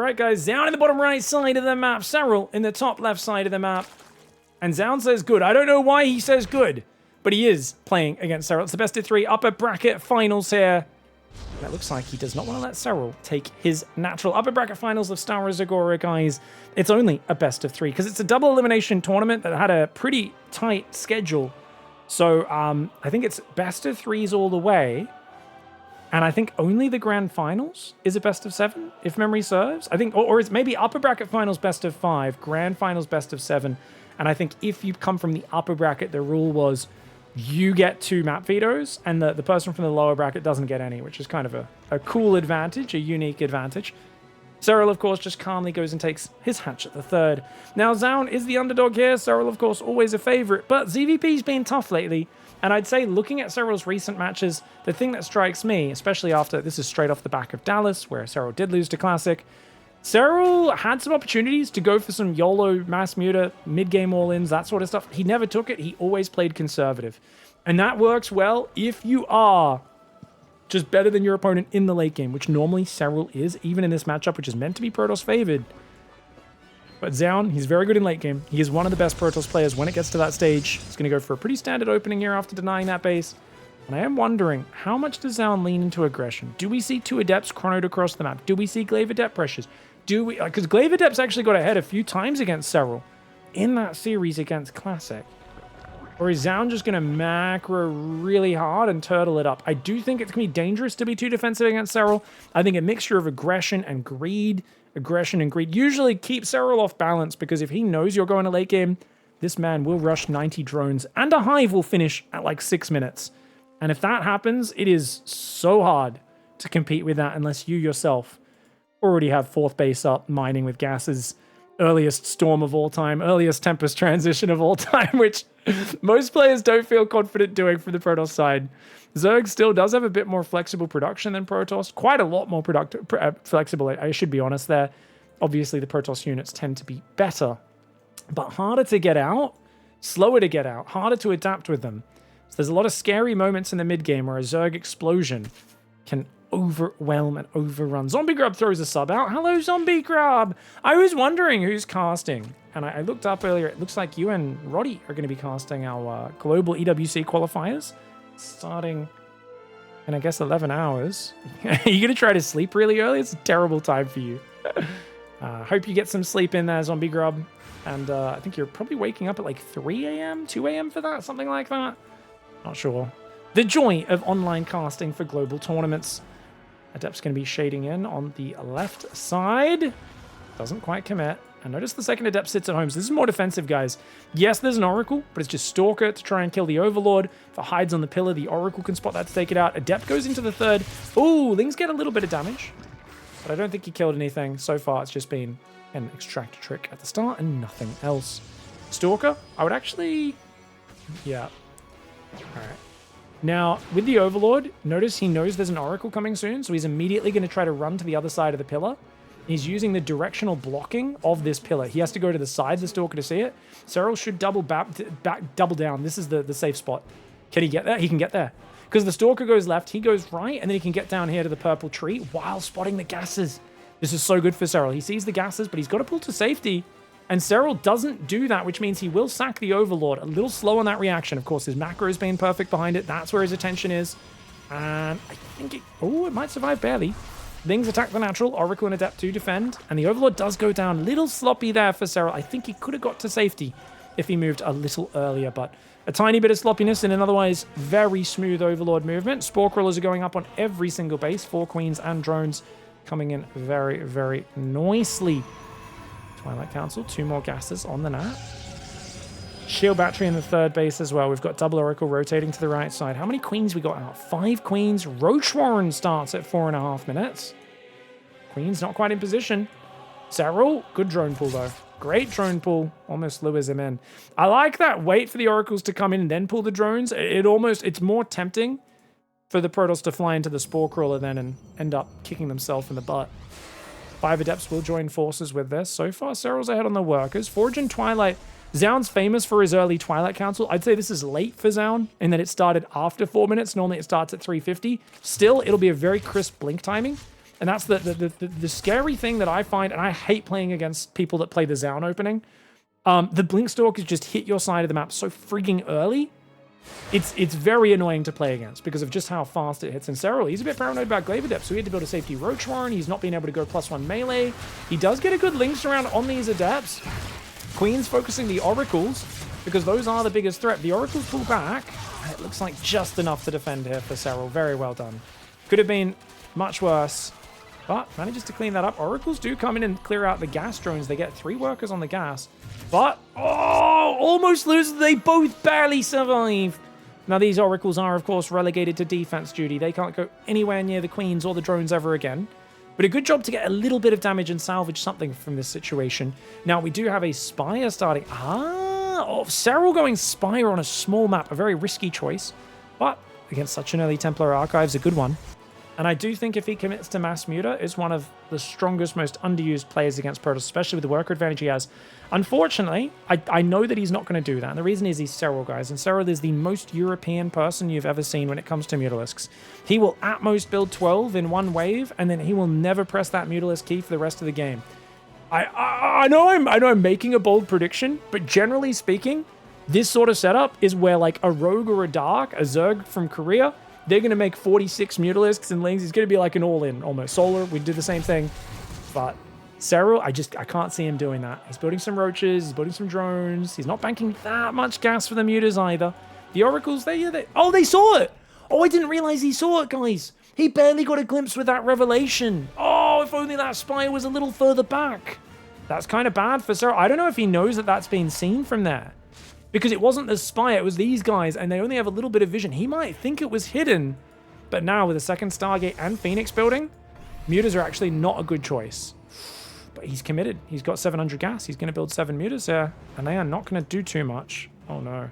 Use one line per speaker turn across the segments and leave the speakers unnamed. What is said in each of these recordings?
right, guys, ZOUN in the bottom right side of the map, Serral in the top left side of the map. And ZOUN says good. I don't know why he says good, but he is playing against Serral. It's the best of 3 upper bracket finals here. And it looks like he does not want to let Serral take his natural upper bracket finals of Star Wars Agora, guys. It's only a best of 3 because it's a double elimination tournament that had a pretty tight schedule. So I think it's best of 3s all the way. And I think only the grand finals is a best of 7, if memory serves. I think, or it's maybe upper bracket finals best of 5, grand finals best of 7. And I think if you come from the upper bracket, the rule was you get 2 map vetoes, and the person from the lower bracket doesn't get any, which is kind of a cool advantage, a unique advantage. Serral, of course, just calmly goes and takes his hatch at the 3rd. Now, ZOUN is the underdog here. Serral, of course, always a favorite, but ZVP's been tough lately. And I'd say, looking at Serral's recent matches, the thing that strikes me, especially after this is straight off the back of Dallas, where Serral did lose to Classic, Serral had some opportunities to go for some YOLO, mass muta, mid-game all-ins, that sort of stuff. He never took it. He always played conservative. And that works well if you are just better than your opponent in the late game, which normally Serral is, even in this matchup, which is meant to be Protoss favored. But ZOUN, he's very good in late game. He is one of the best Protoss players when it gets to that stage. He's going to go for a pretty standard opening here after denying that base. And I am wondering, how much does ZOUN lean into aggression? Do we see 2 Adepts chronoed across the map? Do we see Glaive Adept pressures? Do we? Because Glaive Adepts actually got ahead a few times against Serral in that series against Classic. Or is ZOUN just going to macro really hard and turtle it up? I do think it's going to be dangerous to be too defensive against Serral. I think a mixture of aggression and greed usually keeps Serral off balance, because if he knows you're going to late game, this man will rush 90 drones and a hive will finish at like 6 minutes. And if that happens, it is so hard to compete with that unless you yourself already have 4th base up, mining with gases, earliest storm of all time, earliest Tempest transition of all time, which most players don't feel confident doing from the Protoss side. Zerg still does have a bit more flexible production than Protoss, quite a lot more flexible, I should be honest there. Obviously, the Protoss units tend to be better, but harder to get out, slower to get out, harder to adapt with them. So there's a lot of scary moments in the mid-game where a Zerg explosion can overwhelm and overrun. Zombie Grub throws a sub out. Hello, Zombie Grub! I was wondering who's casting, and I looked up earlier. It looks like you and Roddy are going to be casting our global EWC qualifiers, starting in, I guess, 11 hours. Are you going to try to sleep really early? It's a terrible time for you. Hope you get some sleep in there, Zombie Grub. And I think you're probably waking up at like 3 a.m., 2 a.m. for that, something like that. Not sure. The joy of online casting for global tournaments. Adept's going to be shading in on the left side. Doesn't quite commit. And notice the second Adept sits at home. So this is more defensive, guys. Yes, there's an Oracle, but it's just Stalker to try and kill the Overlord. If it hides on the pillar, the Oracle can spot that to take it out. Adept goes into the 3rd. Ooh, Lings get a little bit of damage. But I don't think he killed anything. So far, it's just been an extractor trick at the start and nothing else. Stalker, I would actually... Yeah. All right. Now, with the Overlord, notice he knows there's an Oracle coming soon, so he's immediately going to try to run to the other side of the pillar. He's using the directional blocking of this pillar. He has to go to the side of the Stalker to see it. Serral should double down. This is the safe spot. Can he get there? He can get there. Because the Stalker goes left, he goes right, and then he can get down here to the purple tree while spotting the gases. This is so good for Serral. He sees the gases, but he's got to pull to safety. And Serral doesn't do that, which means he will sack the Overlord. A little slow on that reaction. Of course, his macro has been perfect behind it. That's where his attention is. And I think it... Oh, it might survive barely. Things attack the natural. Oracle and Adept to defend. And the Overlord does go down. Little sloppy there for Serral. I think he could have got to safety if he moved a little earlier. But a tiny bit of sloppiness in an otherwise very smooth Overlord movement. Spore Crawlers are going up on every single base. 4 Queens and drones coming in very, very nicely. Twilight Council, 2 more gases on the nat. Shield Battery in the 3rd base as well. We've got double Oracle rotating to the right side. How many Queens we got out? 5 Queens. Roach Warren starts at 4.5 minutes. Queen's not quite in position. Serral, good drone pull though. Great drone pull. Almost lures him in. I like that. Wait for the Oracles to come in and then pull the drones. It's more tempting for the Protoss to fly into the Spore Crawler then and end up kicking themselves in the butt. 5 Adepts will join forces with this. So far, Serral's ahead on the workers. Forge and Twilight. ZOUN's famous for his early Twilight Council. I'd say this is late for ZOUN in that it started after 4 minutes. Normally it starts at 3:50. Still, it'll be a very crisp blink timing. And that's the scary thing that I find, and I hate playing against people that play the ZOUN opening. The Blink Stalkers just hit your side of the map so freaking early. It's very annoying to play against because of just how fast it hits. And Serral, he's a bit paranoid about Glaive Depth, so he had to build a safety Roach Warren. He's not been able to go +1 melee. He does get a good Lynx around on these Adepts. Queen's focusing the Oracles because those are the biggest threat. The Oracles pull back, and it looks like just enough to defend here for Serral. Very well done. Could have been much worse, but manages to clean that up. Oracles do come in and clear out the gas drones. They get 3 workers on the gas, but almost lose. They both barely survive. Now, these Oracles are, of course, relegated to defense duty. They can't go anywhere near the Queens or the drones ever again. But a good job to get a little bit of damage and salvage something from this situation. Now, we do have a Spire starting. Serral going Spire on a small map. A very risky choice. But against such an early Templar Archives, a good one. And I do think if he commits to Mass Muta, is one of the strongest, most underused players against Protoss, especially with the worker advantage he has. Unfortunately, I know that he's not going to do that. And the reason is he's Serral, guys. And Serral is the most European person you've ever seen when it comes to Mutalisks. He will at most build 12 in one wave, and then he will never press that Mutalisk key for the rest of the game. I know I'm making a bold prediction, but generally speaking, this sort of setup is where like a Rogue or a Dark, a Zerg from Korea, they're going to make 46 Mutalisks and Lings. It's going to be like an all-in almost. Solar, we do the same thing. But Serral, I can't see him doing that. He's building some Roaches. He's building some drones. He's not banking that much gas for the Mutas either. The Oracles, they saw it. Oh, I didn't realize he saw it, guys. He barely got a glimpse with that revelation. Oh, if only that Spire was a little further back. That's kind of bad for Serral. I don't know if he knows that that's been seen from there. Because it wasn't the Spire, it was these guys, and they only have a little bit of vision. He might think it was hidden, but now with a second Stargate and Phoenix building, Mutas are actually not a good choice. But he's committed. He's got 700 gas. He's going to build 7 Mutas here, and they are not going to do too much. Oh, no.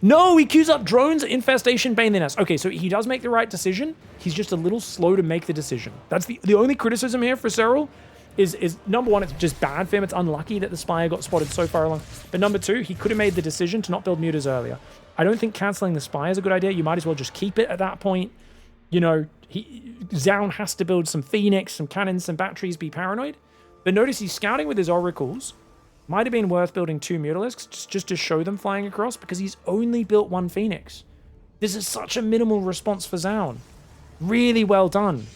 No, he queues up drones, infestation, Baneliness. Okay, so he does make the right decision. He's just a little slow to make the decision. That's the only criticism here for Serral. Is number one, it's just bad for him. It's unlucky that the Spire got spotted so far along. But number two, he could have made the decision to not build Mutas earlier. I don't think cancelling the Spire is a good idea. You might as well just keep it at that point. You know, ZOUN has to build some Phoenix, some cannons, some batteries, be paranoid. But notice he's scouting with his Oracles. Might have been worth building 2 Mutalisks just to show them flying across because he's only built 1 Phoenix. This is such a minimal response for ZOUN. Really well done.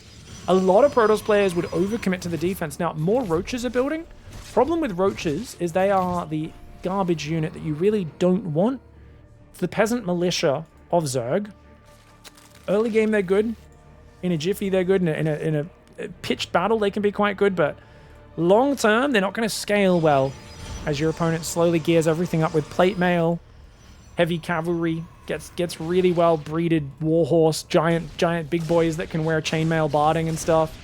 A lot of Protoss players would overcommit to the defense. Now, more Roaches are building. Problem with Roaches is they are the garbage unit that you really don't want. It's the peasant militia of Zerg. Early game, they're good. In a jiffy, they're good. In a pitched battle, they can be quite good. But long term, they're not going to scale well as your opponent slowly gears everything up with plate mail, heavy cavalry, gets really well breeded warhorse, giant big boys that can wear chainmail barding and stuff.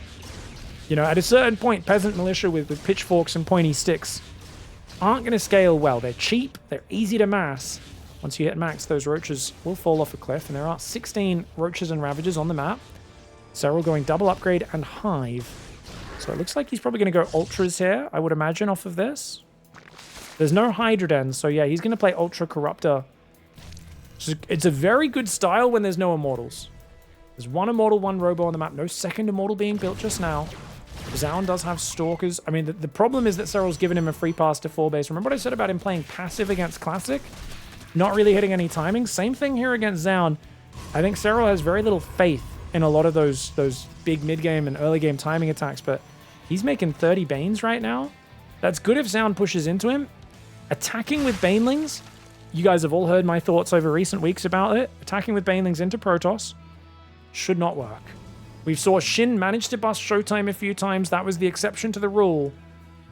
You know, at a certain point, peasant militia with pitchforks and pointy sticks aren't going to scale well. They're cheap, they're easy to mass. Once you hit max, those Roaches will fall off a cliff, and there are 16 Roaches and Ravagers on the map. Serral going double upgrade and Hive. So it looks like he's probably going to go Ultras here, I would imagine, off of this. There's no Hydrodens, so yeah, he's going to play Ultra Corruptor. It's a very good style when there's no Immortals. There's 1 Immortal, 1 Robo on the map. No second Immortal being built just now. ZOUN does have Stalkers. I mean, the problem is that Serral's given him a free pass to 4 base. Remember what I said about him playing passive against Classic? Not really hitting any timing. Same thing here against ZOUN. I think Serral has very little faith in a lot of those big mid-game and early-game timing attacks, but he's making 30 Banes right now. That's good if ZOUN pushes into him. Attacking with Banelings, you guys have all heard my thoughts over recent weeks about it. Attacking with Banelings into Protoss should not work. We saw Shin manage to bust Showtime a few times. That was the exception to the rule.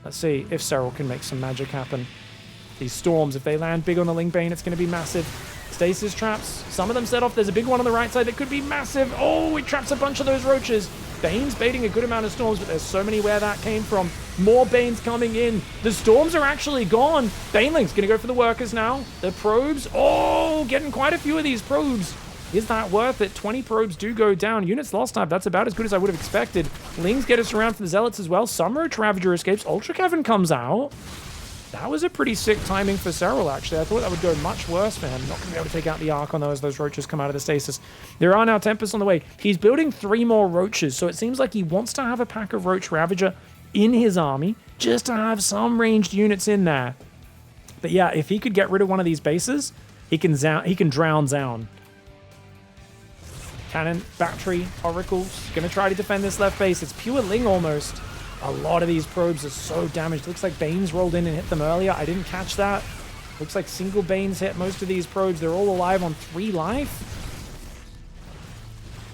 Let's see if Serral can make some magic happen. These Storms, if they land big on the Ling Bane, it's going to be massive. Stasis traps, some of them set off. There's a big one on the right side that could be massive. Oh, it traps a bunch of those Roaches. Bane's baiting a good amount of Storms, but there's so many where that came from. More Banes coming in. The Storms are actually gone. Baneling's going to go for the workers now. The probes. Oh, getting quite a few of these probes. Is that worth it? 20 probes do go down. Units lost time. That's about as good as I would have expected. Lings get us around for the Zealots as well. Some Roach Ravager escapes. Ultra Cavern comes out. That was a pretty sick timing for Serral, actually. I thought that would go much worse for him. Not going to be able to take out the Archon, though, as those Roaches come out of the stasis. There are now Tempests on the way. He's building 3 more Roaches, so it seems like he wants to have a pack of Roach Ravager in his army, just to have some ranged units in there. But yeah, if he could get rid of one of these bases, he can drown ZOUN. Cannon, Battery, Oracles. Going to try to defend this left base. It's pure Ling almost. A lot of these probes are so damaged. Looks like Banes rolled in and hit them earlier. I didn't catch that. Looks like single Banes hit most of these probes. They're all alive on 3 life.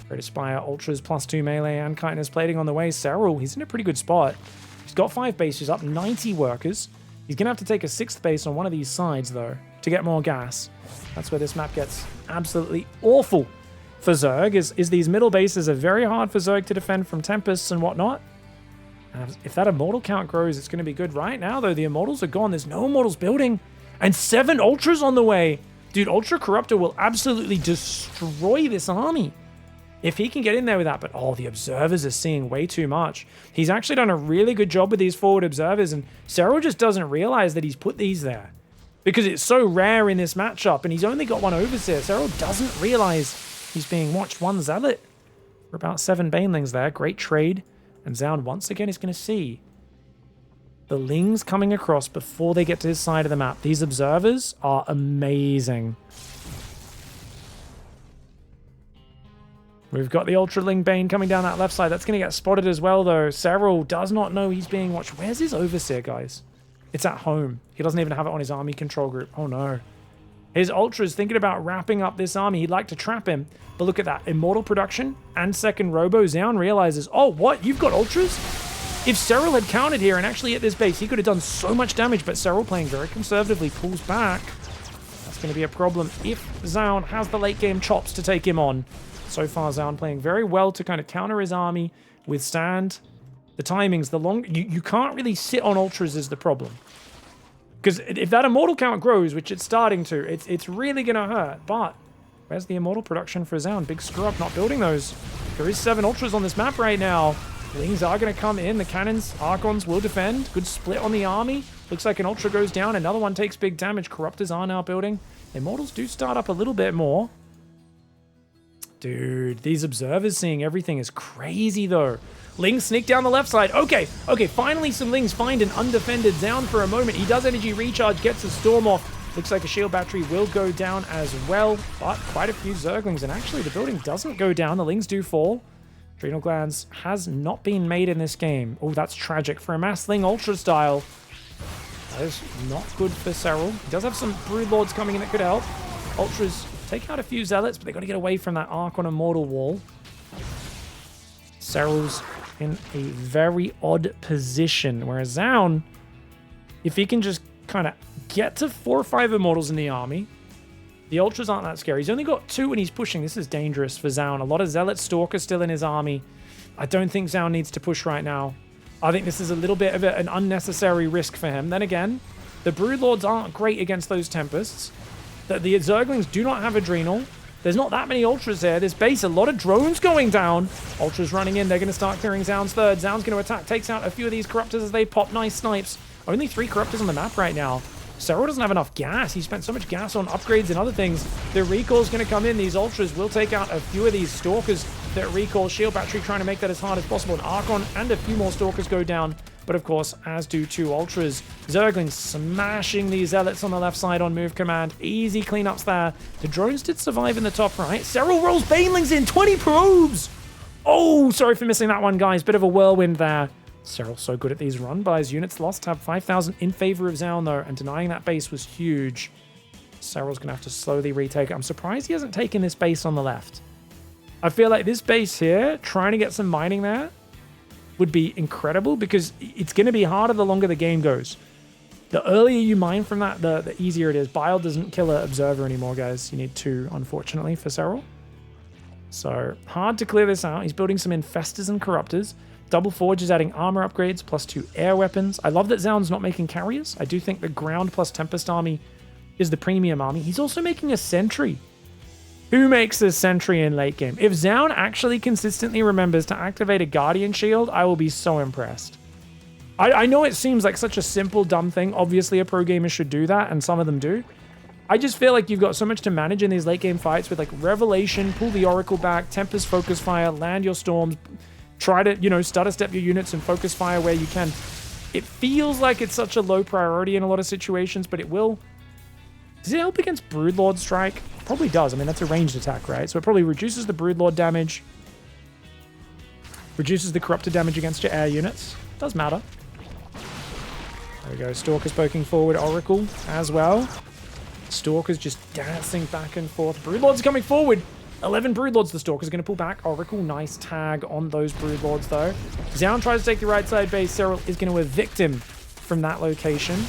Great Spire, Ultras, +2 melee, and Chitinous Plating on the way. Serral, he's in a pretty good spot. He's got 5 bases up, 90 workers. He's going to have to take a 6th base on one of these sides, though, to get more gas. That's where this map gets absolutely awful for Zerg, is these middle bases are very hard for Zerg to defend from Tempests and whatnot. If that Immortal count grows, it's going to be good. Right now, though, the Immortals are gone. There's no Immortals building. And 7 Ultras on the way. Dude, Ultra Corruptor will absolutely destroy this army if he can get in there with that. But, oh, the Observers are seeing way too much. He's actually done a really good job with these forward Observers, and Serral just doesn't realize that he's put these there because it's so rare in this matchup, and he's only got 1 Overseer. Serral doesn't realize he's being watched. 1 Zealot for about 7 Banelings there. Great trade. And ZOUN once again is going to see the Lings coming across before they get to his side of the map. These Observers are amazing. We've got the Ultra Ling Bane coming down that left side. That's going to get spotted as well, though. Serral does not know he's being watched. Where's his Overseer, guys? It's at home. He doesn't even have it on his army control group. Oh, no. His Ultra's thinking about wrapping up this army. He'd like to trap him. But look at that. Immortal production and second Robo. ZOUN realizes, oh, what? You've got Ultras? If Serral had counted here and actually hit this base, he could have done so much damage. But Serral, playing very conservatively, pulls back. That's going to be a problem if ZOUN has the late game chops to take him on. So far, ZOUN playing very well to kind of counter his army, withstand the timings. You can't really sit on Ultras is the problem. Because if that Immortal count grows, which it's starting to, it's really going to hurt. But where's the Immortal production for ZOUN? Big screw up not building those. There is 7 Ultras on this map right now. Lings are going to come in. The Cannons, Archons will defend. Good split on the army. Looks like an Ultra goes down. Another one takes big damage. Corruptors are now building. Immortals do start up a little bit more. Dude, these Observers seeing everything is crazy, though. Lings sneak down the left side. Okay, finally some Lings find an undefended ZOUN for a moment. He does energy recharge, gets a Storm off. Looks like a shield battery will go down as well, but quite a few Zerglings. And actually, the building doesn't go down. The Lings do fall. Adrenal Glands has not been made in this game. Oh, that's tragic for a Mass Ling Ultra style. That is not good for Serral. He does have some Broodlords coming in that could help. Ultras take out a few Zealots, but they've got to get away from that Archon Immortal wall. Serral's in a very odd position, whereas ZOUN, if he can just kind of get to 4 or 5 Immortals in the army, the Ultras aren't that scary. He's only got 2 and he's pushing. This is dangerous for ZOUN. A lot of Zealot Stalkers still in his army. I don't think ZOUN needs to push right now. I think this is a little bit of an unnecessary risk for him. Then again, the Broodlords aren't great against those Tempests. The Zerglings do not have Adrenal. There's not that many Ultras there. This base, a lot of drones going down. Ultras running in. They're going to start clearing ZOUN's third. ZOUN's going to attack. Takes out a few of these Corruptors as they pop. Nice snipes. Only 3 Corruptors on the map right now. Serral doesn't have enough gas. He spent so much gas on upgrades and other things. The recall's going to come in. These Ultras will take out a few of these Stalkers that recall. Shield Battery trying to make that as hard as possible. An Archon and a few more Stalkers go down. But of course, as do 2 Ultras. Zerglings smashing these Zealots on the left side on move command. Easy cleanups there. The drones did survive in the top right. Serral rolls Banelings in. 20 probes! Oh, sorry for missing that one, guys. Bit of a whirlwind there. Serral's so good at these run-bys. Units lost tab 5,000 in favor of ZOUN, though, and denying that base was huge. Serral's going to have to slowly retake it. I'm surprised he hasn't taken this base on the left. I feel like this base here, trying to get some mining there, would be incredible because it's going to be harder the longer the game goes. The earlier you mine from that, the easier it is. Bile doesn't kill an Observer anymore, guys. You need 2, unfortunately, for Serral. So, hard to clear this out. He's building some Infestors and Corruptors. Double Forge is adding armor upgrades, +2 air weapons. I love that ZOUN's not making carriers. I do think the Ground plus Tempest army is the premium army. He's also making a Sentry. Who makes this Sentry in late game? If ZOUN actually consistently remembers to activate a Guardian Shield, I will be so impressed. I know it seems like such a simple, dumb thing. Obviously, a pro gamer should do that, and some of them do. I just feel like you've got so much to manage in these late game fights with like Revelation, pull the Oracle back, Tempest Focus Fire, land your storms, try to, you know, stutter step your units and focus fire where you can. It feels like it's such a low priority in a lot of situations, but it will. Does it help against Broodlord Strike? Probably does. I mean, that's a ranged attack, right? So it probably reduces the Broodlord damage, reduces the Corrupted damage against your air units. Does matter. There we go. Stalker's poking forward. Oracle as well. Stalker's just dancing back and forth. Broodlords coming forward. 11 Broodlords. The Stalker's going to pull back. Oracle, nice tag on those Broodlords, though. ZOUN tries to take the right side base. Serral is going to evict him from that location.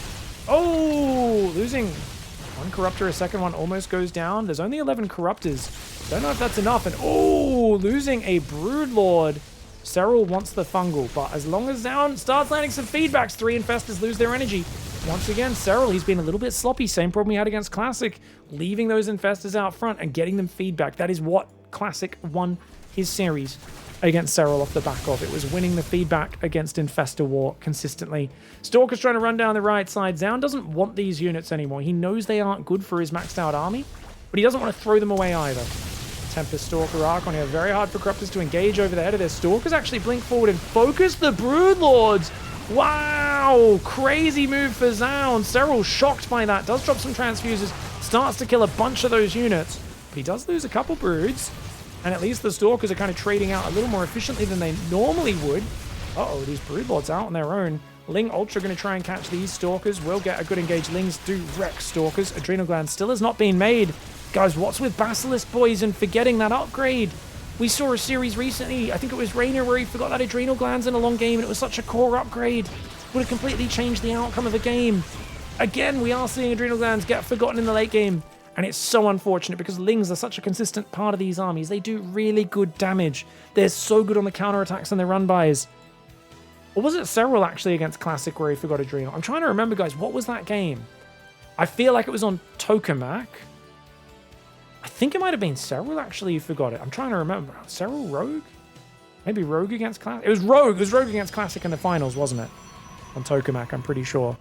Oh, losing one Corruptor. A second one almost goes down. There's only 11 Corruptors. Don't know if that's enough. And oh, losing a Broodlord. Serral wants the fungal, but as long as ZOUN starts landing some feedbacks, 3 Infestors lose their energy. Once again, Serral, he's been a little bit sloppy. Same problem he had against Classic. Leaving those Infestors out front and getting them feedback. That is what Classic won his series against Serral off the back of. It was winning the feedback against Infestor War consistently. Stalker's trying to run down the right side. ZOUN doesn't want these units anymore. He knows they aren't good for his maxed out army, but he doesn't want to throw them away either. Tempest, Stalker, Archon here. Very hard for Corruptors to engage over the head of their Stalkers. Actually blink forward and focus the Broodlords. Wow! Crazy move for ZOUN. Serral shocked by that. Does drop some transfuses. Starts to kill a bunch of those units. But he does lose a couple Broods. And at least the Stalkers are kind of trading out a little more efficiently than they normally would. Uh-oh, these Broodlords out on their own. Ling Ultra going to try and catch these Stalkers. Will get a good engage. Lings do wreck Stalkers. Adrenal Gland still has not been made. Guys, what's with Basilisk Boys and forgetting that upgrade? We saw a series recently, I think it was Rainier, where he forgot that Adrenal Glands in a long game, and it was such a core upgrade. Would have completely changed the outcome of the game. Again, we are seeing Adrenal Glands get forgotten in the late game, and it's so unfortunate because Lings are such a consistent part of these armies. They do really good damage. They're so good on the counterattacks and their run-bys. Or was it Serral actually against Classic where he forgot Adrenal? I'm trying to remember, guys, what was that game? I feel like it was on Tokamak. I think it might have been Serral actually who forgot it. I'm trying to remember. Serral Rogue? Maybe Rogue against Classic? It was Rogue. It was Rogue against Classic in the finals, wasn't it? On Tokamak, I'm pretty sure.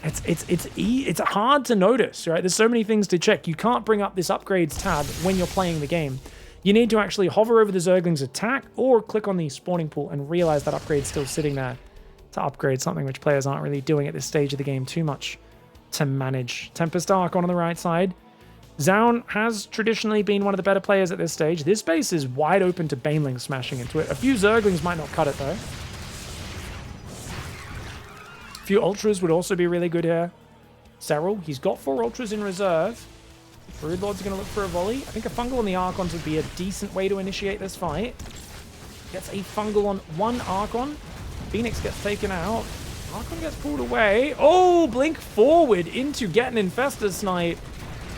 It's hard to notice, right? There's so many things to check. You can't bring up this upgrades tab when you're playing the game. You need to actually hover over the Zergling's attack or click on the spawning pool and realize that upgrade's still sitting there to upgrade, something which players aren't really doing at this stage of the game too much to manage. Tempest Archon on the right side. ZOUN has traditionally been one of the better players at this stage. This base is wide open to Baneling smashing into it. A few Zerglings might not cut it, though. A few Ultras would also be really good here. Serral, he's got 4 Ultras in reserve. Broodlord's going to look for a volley. I think a Fungal on the Archons would be a decent way to initiate this fight. Gets a Fungal on 1 Archon. Phoenix gets taken out. Archon gets pulled away. Oh, blink forward into getting Infestor Snipe.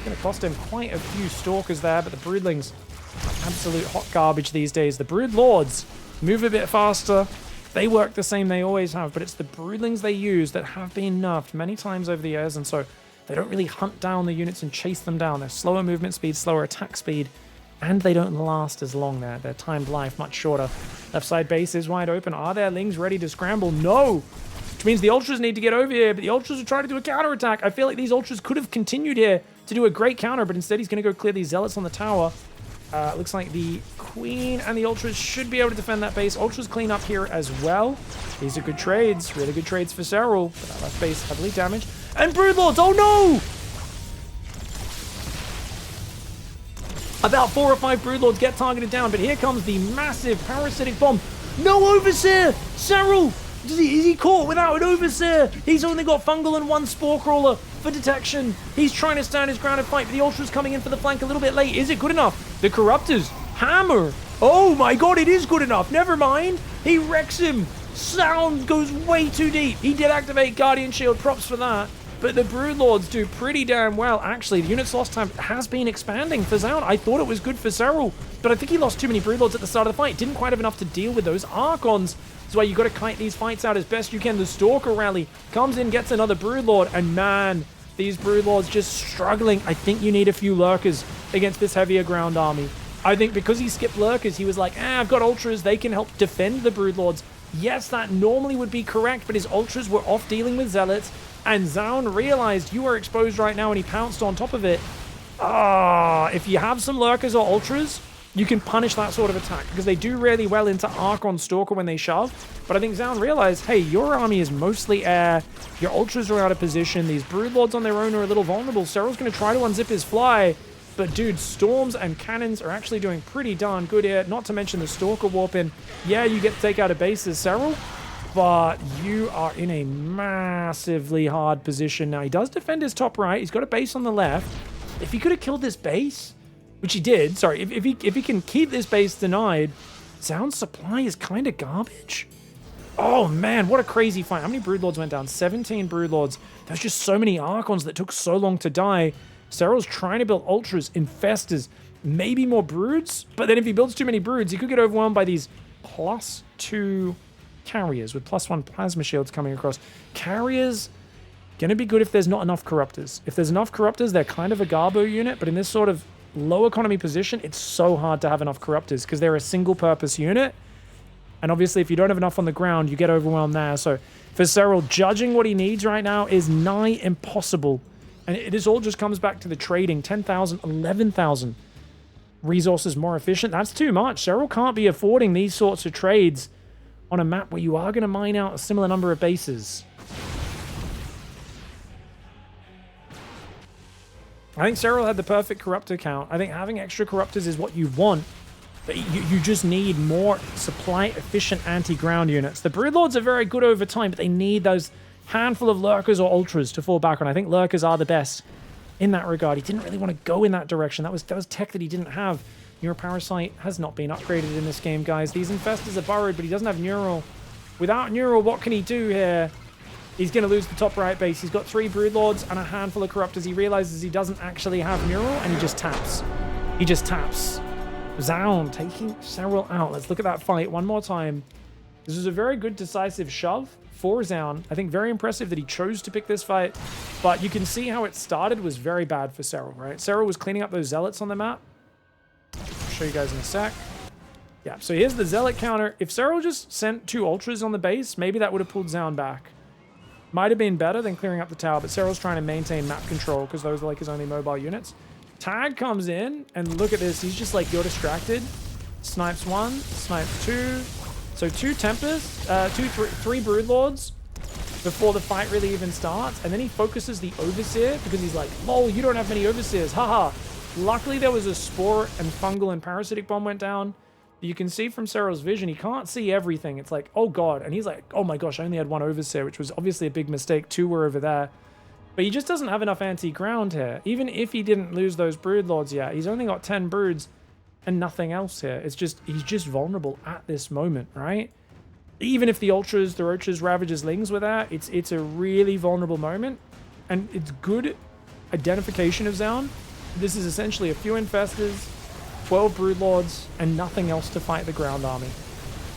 Going to cost him quite a few Stalkers there, but the Broodlings are absolute hot garbage these days. The Broodlords move a bit faster. They work the same they always have, but it's the Broodlings they use that have been nerfed many times over the years, and so they don't really hunt down the units and chase them down. They're slower movement speed, slower attack speed, and they don't last as long there. Their timed life much shorter. Left side base is wide open. Are their Lings ready to scramble? No! Which means the Ultras need to get over here, but the Ultras are trying to do a counterattack. I feel like these Ultras could have continued here to do a great counter, but instead he's going to go clear these Zealots on the tower. Looks like the Queen and the Ultras should be able to defend that base. Ultras clean up here as well. These are good trades. Really good trades for Serral. But that left base heavily damaged. And Broodlords! Oh no! About 4 or 5 Broodlords get targeted down, but here comes the massive parasitic bomb. No Overseer! Serral! Is he caught without an Overseer? He's only got Fungal and 1 Spore Crawler for detection. He's trying to stand his ground and fight, but the Ultra's coming in for the flank a little bit late. Is it good enough? The Corruptors. Hammer. Oh my god, it is good enough. Never mind. He wrecks him. Sound goes way too deep. He did activate Guardian Shield. Props for that. But the Broodlords do pretty damn well. Actually, the unit's lost time has been expanding for ZOUN. I thought it was good for Serral, but I think he lost too many Broodlords at the start of the fight. Didn't quite have enough to deal with those Archons. That's why you got to kite these fights out as best you can. The Stalker rally comes in, gets another Broodlord, and man, these Broodlords just struggling. I think you need a few Lurkers against this heavier ground army. I think because he skipped Lurkers, he was like, I've got Ultras, they can help defend the Broodlords. Yes, that normally would be correct, but his ultras were off dealing with zealots, and ZOUN realized you are exposed right now, and he pounced on top of it. If you have some lurkers or ultras, you can punish that sort of attack, because they do really well into Archon Stalker when they shove. But I think ZOUN realized, hey, your army is mostly air, your ultras are out of position, these Broodlords on their own are a little vulnerable. Serral's going to try to unzip his fly, but dude, storms and cannons are actually doing pretty darn good here, not to mention the Stalker warp in. Yeah, you get to take out a base as Serral, but you are in a massively hard position. Now, he does defend his top right, he's got a base on the left. If he could have killed this base, which he did, sorry, if he can keep this base denied, ZOUN's supply is kind of garbage. Oh man, what a crazy fight. How many Broodlords went down? 17 Broodlords. There's just so many Archons that took so long to die. Serral's trying to build Ultras, Infestors, maybe more Broods, but then if he builds too many Broods, he could get overwhelmed by these +2 carriers with +1 plasma shields coming across. Carriers, gonna be good if there's not enough Corruptors. If there's enough Corruptors, they're kind of a Garbo unit, but in this sort of low economy position, it's so hard to have enough Corruptors because they're a single purpose unit. And obviously, if you don't have enough on the ground, you get overwhelmed there. So for Serral, judging what he needs right now is nigh impossible. And this all just comes back to the trading. 10,000, 11,000 resources more efficient. That's too much. Serral can't be affording these sorts of trades on a map where you are going to mine out a similar number of bases. I think Serral had the perfect Corruptor count. I think having extra Corruptors is what you want. But you just need more supply-efficient anti-ground units. The Broodlords are very good over time, but they need those handful of Lurkers or Ultras to fall back on. I think Lurkers are the best in that regard. He didn't really want to go in that direction. That was tech that he didn't have. Neuroparasite has not been upgraded in this game, guys. These Infestors are burrowed, but he doesn't have Neural. Without Neural, what can he do here? He's going to lose the top right base. He's got 3 Broodlords and a handful of Corruptors. He realizes he doesn't actually have Neural, and he just taps. He just taps. ZOUN taking Serral out. Let's look at that fight one more time. This was a very good decisive shove for ZOUN. I think very impressive that he chose to pick this fight, but you can see how it started was very bad for Serral, right? Serral was cleaning up those Zealots on the map. I'll show you guys in a sec. Yeah, so here's the Zealot counter. If Serral just sent 2 Ultras on the base, maybe that would have pulled ZOUN back. Might have been better than clearing up the tower, but Serral's trying to maintain map control because those are like his only mobile units. Tag comes in, and look at this. He's just like, you're distracted. Snipes 1, snipes 2. So 2 Tempers, 3 Broodlords before the fight really even starts. And then he focuses the Overseer because he's like, lol, you don't have many Overseers, haha. Luckily, there was a Spore and Fungal and Parasitic Bomb went down. You can see from Serral's vision, he can't see everything. It's like, oh god. And he's like, oh my gosh, I only had 1 Overseer, which was obviously a big mistake. 2 were over there. But he just doesn't have enough anti-ground here. Even if he didn't lose those Broodlords yet, he's only got 10 Broods and nothing else here. It's just, he's just vulnerable at this moment, right? Even if the Ultras, the Roaches, Ravagers, Lings were there, it's a really vulnerable moment. And it's good identification of ZOUN. This is essentially a few Infestors, 12 Broodlords, and nothing else to fight the ground army.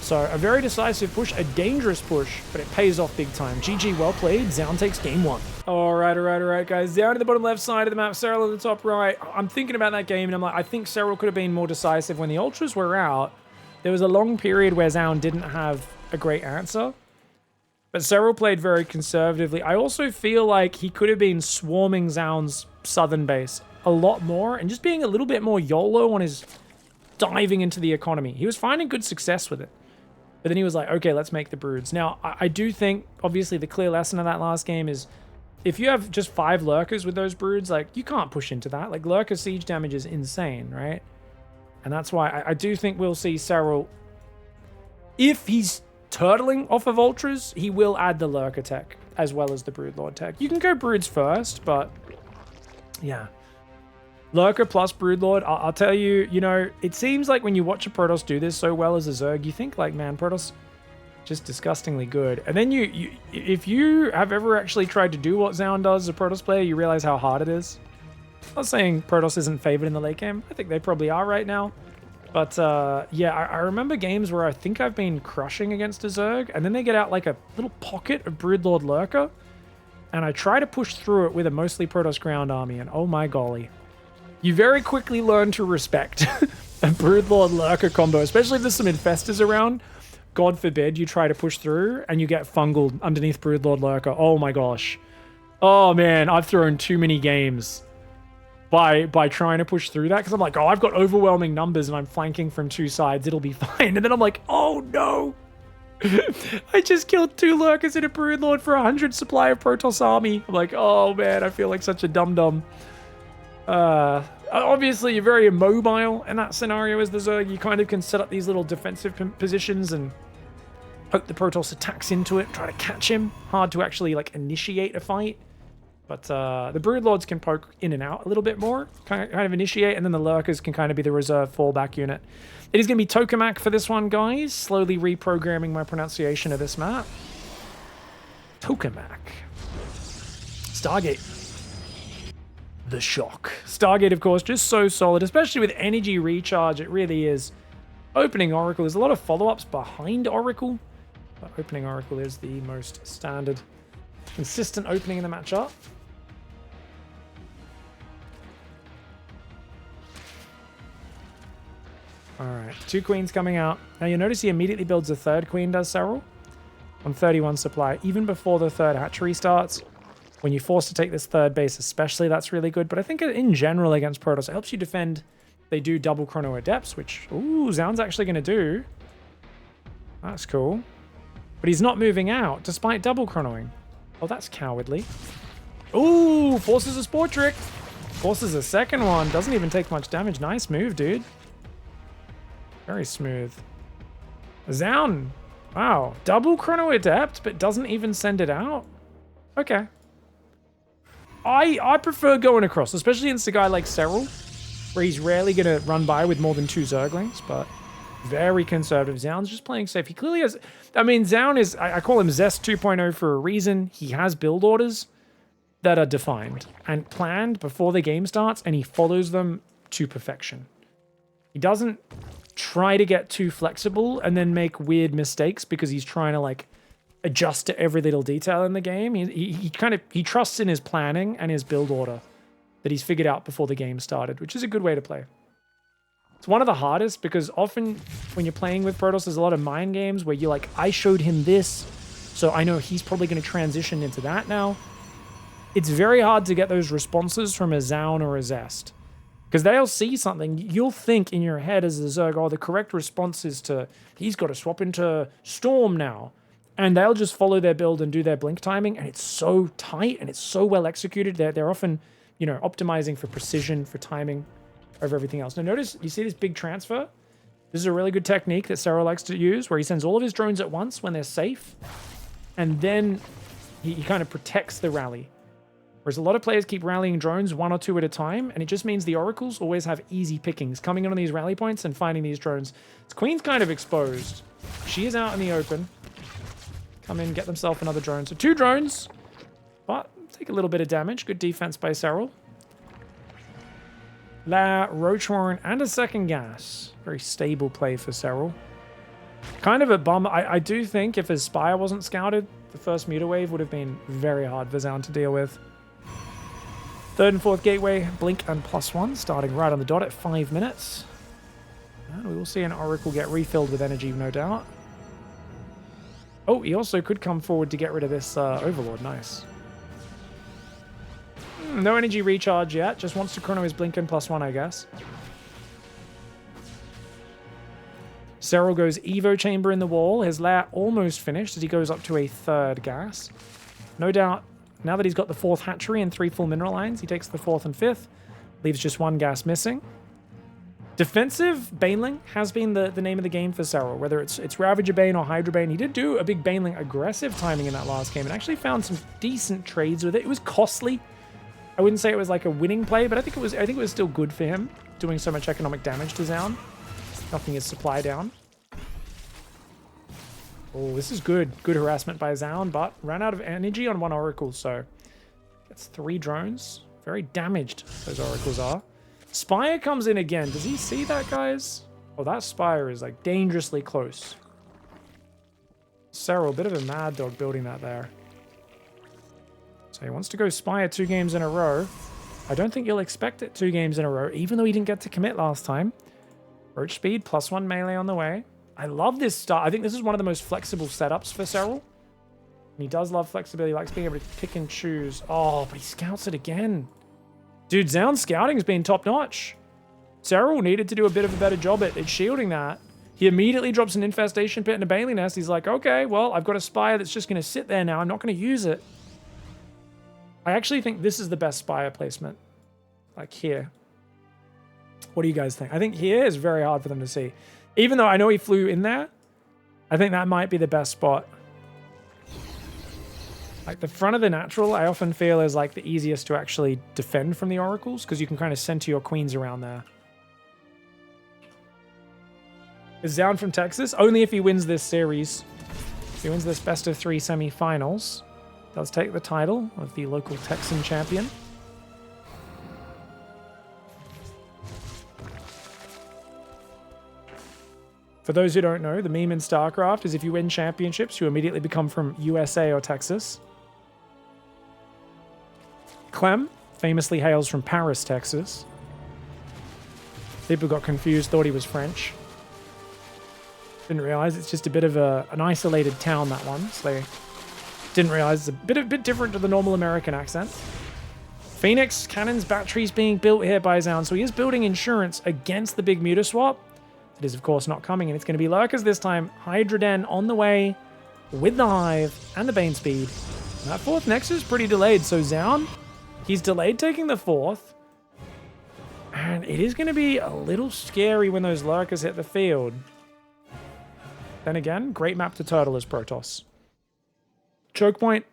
So a very decisive push, a dangerous push, but it pays off big time. GG, well played. ZOUN takes game 1. All right, guys. ZOUN at the bottom left side of the map, Serral at the top right. I'm thinking about that game, and I'm like, I think Serral could have been more decisive. When the Ultras were out, there was a long period where ZOUN didn't have a great answer. But Serral played very conservatively. I also feel like he could have been swarming ZOUN's southern base a lot more, and just being a little bit more YOLO on his diving into the economy. He was finding good success with it. But then he was like, okay, let's make the Broods. Now, I do think, obviously, the clear lesson of that last game is if you have just 5 Lurkers with those Broods, like, you can't push into that. Like, Lurker siege damage is insane, right? And that's why I do think we'll see Serral, if he's turtling off of Ultras, he will add the Lurker tech as well as the Broodlord tech. You can go Broods first, but yeah. Lurker plus Broodlord, I'll tell you, you know, it seems like when you watch a Protoss do this so well as a Zerg, you think like, man, Protoss just disgustingly good. And then if you have ever actually tried to do what ZOUN does as a Protoss player, you realize how hard it is. I'm not saying Protoss isn't favored in the late game. I think they probably are right now. But yeah, I remember games where I think I've been crushing against a Zerg, and then they get out like a little pocket of Broodlord Lurker, and I try to push through it with a mostly Protoss ground army, and oh my golly. You very quickly learn to respect a Broodlord Lurker combo, especially if there's some Infestors around. God forbid you try to push through and you get fungled underneath Broodlord Lurker. Oh my gosh. Oh man, I've thrown too many games by trying to push through that because I'm like, oh, I've got overwhelming numbers and I'm flanking from 2 sides. It'll be fine. And then I'm like, oh no. I just killed 2 Lurkers and a Broodlord for 100 supply of Protoss army. I'm like, oh man, I feel like such a dum-dum. Obviously, you're very immobile in that scenario as the Zerg. You kind of can set up these little defensive positions and hope the Protoss attacks into it, try to catch him. Hard to actually, like, initiate a fight. But the Broodlords can poke in and out a little bit more, kind of initiate, and then the Lurkers can kind of be the reserve fallback unit. It is going to be Tokamak for this one, guys. Slowly reprogramming my pronunciation of this map. Tokamak. Stargate. The shock. Stargate, of course, just so solid, especially with energy recharge. It really is. Opening Oracle. There's a lot of follow-ups behind Oracle, but opening Oracle is the most standard, consistent opening in the matchup. All right, 2 queens coming out. Now you'll notice he immediately builds a 3rd queen, does Serral, on 31 supply, even before the 3rd hatchery starts. When you're forced to take this 3rd base especially, that's really good. But I think in general against Protoss, it helps you defend. They do double Chrono Adepts, which, ooh, ZOUN's actually going to do. That's cool. But he's not moving out, despite double chronoing. Oh, that's cowardly. Ooh, forces a Spore Trick. Forces a 2nd one. Doesn't even take much damage. Nice move, dude. Very smooth. ZOUN. Wow. Double Chrono Adept, but doesn't even send it out? Okay. I prefer going across, especially against a guy like Serral, where he's rarely going to run by with more than 2 Zerglings, but very conservative. ZOUN's just playing safe. He clearly has... I mean, ZOUN is... I call him Zest 2.0 for a reason. He has build orders that are defined and planned before the game starts, and he follows them to perfection. He doesn't try to get too flexible and then make weird mistakes because he's trying to, like, adjust to every little detail in the game. He trusts in his planning and his build order that he's figured out before the game started, which is a good way to play. It's one of the hardest because often when you're playing with Protoss, there's a lot of mind games where you're like, I showed him this, so I know he's probably going to transition into that now. It's very hard to get those responses from a ZOUN or a Zest because they'll see something. You'll think in your head as a Zerg, oh, the correct response is to, he's got to swap into Storm now. And they'll just follow their build and do their blink timing, and it's so tight and it's so well executed. They're often, you know, optimizing for precision, for timing over everything else. Now notice, you see this big transfer? This is a really good technique that Serral likes to use, where he sends all of his drones at once when they're safe, and then he kind of protects the rally. Whereas a lot of players keep rallying drones 1 or 2 at a time, and it just means the Oracles always have easy pickings, coming in on these rally points and finding these drones. This Queen's kind of exposed. She is out in the open. Come in, get themselves another drone. So 2 drones, but take a little bit of damage. Good defense by Serral. La, Roachhorn, and a 2nd gas. Very stable play for Serral. Kind of a bum. I do think if his Spire wasn't scouted, the first Muta Wave would have been very hard for ZOUN to deal with. 3rd and 4th gateway, blink and +1, starting right on the dot at 5 minutes. And we will see an Oracle get refilled with energy, no doubt. Oh, he also could come forward to get rid of this Overlord. Nice. No energy recharge yet. Just wants to chrono his blink and +1, I guess. Serral goes Evo Chamber in the wall. His lair almost finished as he goes up to a 3rd gas. No doubt, now that he's got the 4th hatchery and 3 full mineral lines, he takes the 4th and 5th. Leaves just 1 gas missing. Defensive Baneling has been the name of the game for Serral, whether it's Ravager Bane or Hydra Bane. He did do a big Baneling aggressive timing in that last game and actually found some decent trades with it. It was costly. I wouldn't say it was like a winning play, but I think it was still good for him, doing so much economic damage to ZOUN. Knocking his supply down. Oh, this is good. Good harassment by ZOUN, but ran out of energy on 1 Oracle, so gets 3 drones. Very damaged, those Oracles are. Spire comes in again. Does he see that, guys? Oh, that Spire is like dangerously close. Serral, a bit of a mad dog building that there. So he wants to go Spire 2 games in a row. I don't think you'll expect it 2 games in a row, even though he didn't get to commit last time. Roach speed, +1 melee on the way. I love this start. I think this is one of the most flexible setups for Serral. And he does love flexibility. He likes being able to pick and choose. Oh, but he scouts it again. Dude, ZOUN's scouting has been top-notch. Serral needed to do a bit of a better job at shielding that. He immediately drops an infestation pit and a Bailey nest. He's like, okay, well, I've got a Spire that's just going to sit there now. I'm not going to use it. I actually think this is the best Spire placement. Like here. What do you guys think? I think here is very hard for them to see. Even though I know he flew in there, I think that might be the best spot. Like the front of the natural, I often feel is like the easiest to actually defend from the oracles because you can kind of center your queens around there. Is ZOUN from Texas? Only if he wins this series. If he wins this best of 3 semifinals, does take the title of the local Texan champion. For those who don't know, the meme in StarCraft is if you win championships, you immediately become from USA or Texas. Clem famously hails from Paris, Texas. People got confused, thought he was French. Didn't realize it's just a bit of an isolated town, that one. So they didn't realize it's a bit different to the normal American accent. Phoenix, cannons, batteries being built here by ZOUN. So he is building insurance against the big Muta swap. It is, of course, not coming, and it's going to be Lurkers this time. Hydra Den on the way with the Hive and the Bane Speed. And that 4th Nexus is pretty delayed, so ZOUN, he's delayed taking the 4th. And it is going to be a little scary when those Lurkers hit the field. Then again, great map to turtle is Protoss. Choke point.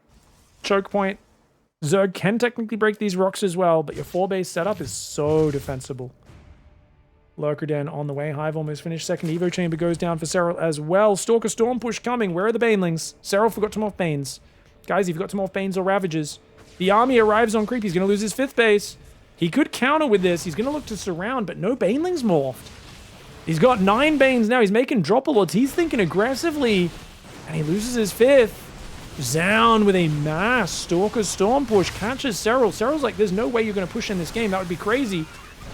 Zerg can technically break these rocks as well, but your 4-base setup is so defensible. Lurker Den on the way. Hive almost finished. 2nd Evo Chamber goes down for Serral as well. Stalker Storm Push coming. Where are the Banelings? Serral forgot to morph Banes. Guys, you've got to morph Banes or Ravagers. The army arrives on creep. He's going to lose his 5th base. He could counter with this. He's going to look to surround, but no Banelings morphed. He's got 9 Banes now. He's making Drop-a-Lords. He's thinking aggressively, and he loses his 5th. ZOUN with a mass Stalker Storm Push catches Serral. Serral's like, there's no way you're going to push in this game. That would be crazy.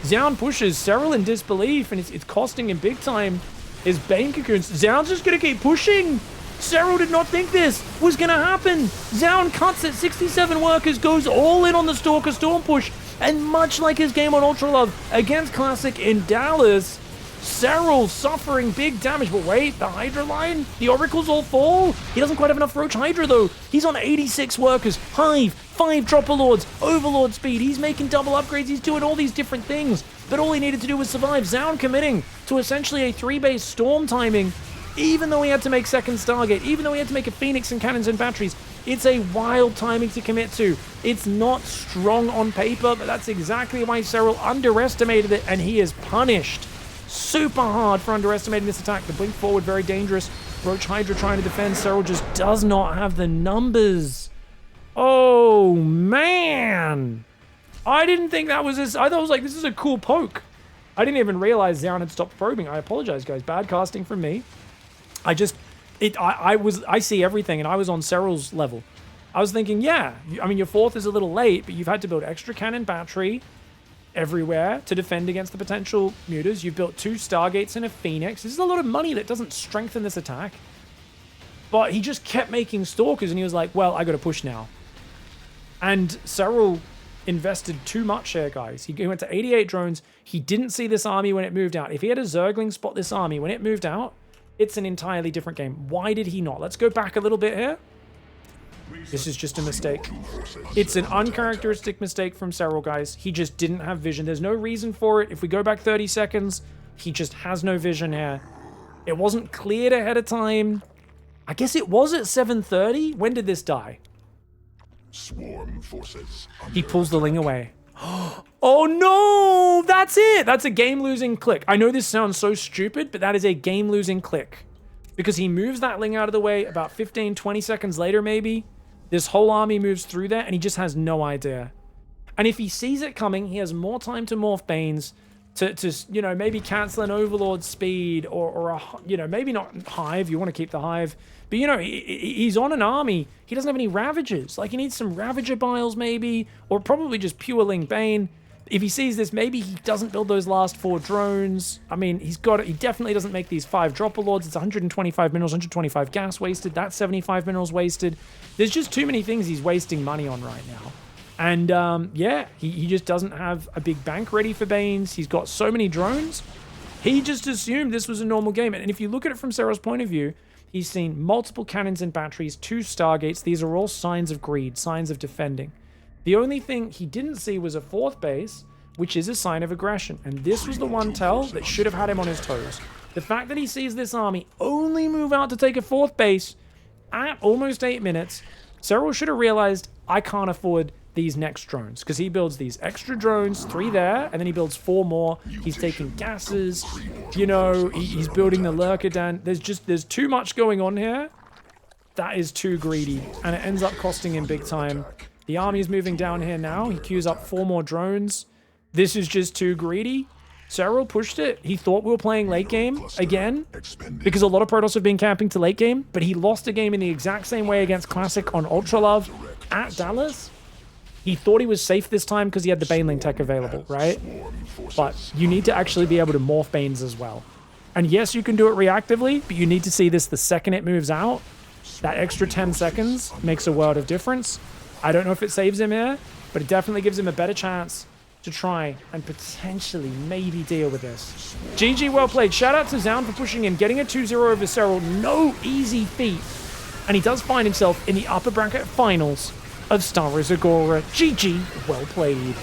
ZOUN pushes Serral in disbelief, and it's costing him big time. His Bane Cocoons. ZOUN's just going to keep pushing. Serral did not think this was going to happen. ZOUN cuts at 67 workers, goes all in on the Stalker Storm Push, and much like his game on Ultra Love against Classic in Dallas, Serral suffering big damage. But wait, the Hydra line? The Oracles all fall? He doesn't quite have enough Roach Hydra, though. He's on 86 workers. Hive, 5 Drop-a-Lords, Overlord speed. He's making double upgrades. He's doing all these different things. But all he needed to do was survive. ZOUN committing to essentially a 3-base storm timing. Even though he had to make 2nd Stargate, even though he had to make a Phoenix and cannons and batteries, it's a wild timing to commit to. It's not strong on paper, but that's exactly why Serral underestimated it, and he is punished super hard for underestimating this attack. The blink forward, very dangerous. Roach Hydra trying to defend. Serral just does not have the numbers. Oh, man. I didn't think that was this. I thought it was like, this is a cool poke. I didn't even realize ZOUN had stopped probing. I apologize, guys. Bad casting from me. I see everything, and I was on Serral's level. I was thinking, yeah, I mean, your 4th is a little late, but you've had to build extra cannon battery everywhere to defend against the potential mutas. You've built 2 Stargates and a Phoenix. This is a lot of money that doesn't strengthen this attack. But he just kept making Stalkers, and he was like, well, I got to push now. And Serral invested too much here, guys. He went to 88 drones. He didn't see this army when it moved out. If he had a Zergling spot this army when it moved out, it's an entirely different game. Why did he not? Let's go back a little bit here. This is just a mistake. It's an uncharacteristic mistake from Serral, guys. He just didn't have vision. There's no reason for it. If we go back 30 seconds, he just has no vision here. It wasn't cleared ahead of time. I guess it was at 7:30. When did this die?
Swarm forces.
He pulls the Ling away. Oh no! That's it! That's a game-losing click. I know this sounds so stupid, but that is a game-losing click. Because he moves that Ling out of the way about 15, 20 seconds later, maybe. This whole army moves through there, and he just has no idea. And if he sees it coming, he has more time to morph Banes, to you know, maybe cancel an Overlord speed, or a, you know, maybe not Hive. You want to keep the Hive. But, you know, he's on an army. He doesn't have any Ravagers. Like, he needs some Ravager Biles, maybe, or probably just pure Ling Bane. If he sees this, maybe he doesn't build those last 4 drones. I mean, he definitely doesn't make these 5 dropper lords. It's 125 minerals, 125 gas wasted. That's 75 minerals wasted. There's just too many things he's wasting money on right now. And yeah, he just doesn't have a big bank ready for Banes. He's got so many drones. He just assumed this was a normal game. And if you look at it from Serral's point of view, he's seen multiple cannons and batteries, 2 Stargates. These are all signs of greed, signs of defending. The only thing he didn't see was a 4th base, which is a sign of aggression. And this was the one tell that should have had him on his toes. The fact that he sees this army only move out to take a 4th base at almost 8 minutes, Serral should have realized, I can't afford these next drones, because he builds these extra drones, 3 there, and then he builds 4 more. He's taking gases, you know, he's building the lurker den. There's too much going on here. That is too greedy, and it ends up costing him big time. The army is moving down here now. He queues up 4 more drones. This is just too greedy. Serral pushed it. He thought we were playing late game again, because a lot of Protoss have been camping to late game, but he lost a game in the exact same way against Classic on Ultra Love at Dallas. He thought he was safe this time because he had the Baneling tech available, right? But you need to actually be able to morph Banes as well. And yes, you can do it reactively, but you need to see this the second it moves out. That extra 10 seconds makes a world of difference. I don't know if it saves him here, but it definitely gives him a better chance to try and potentially maybe deal with this. GG, well played. Shout out to ZOUN for pushing in, getting a 2-0 over Serral. No easy feat. And he does find himself in the upper bracket finals of Star Wars Agora. GG, well played.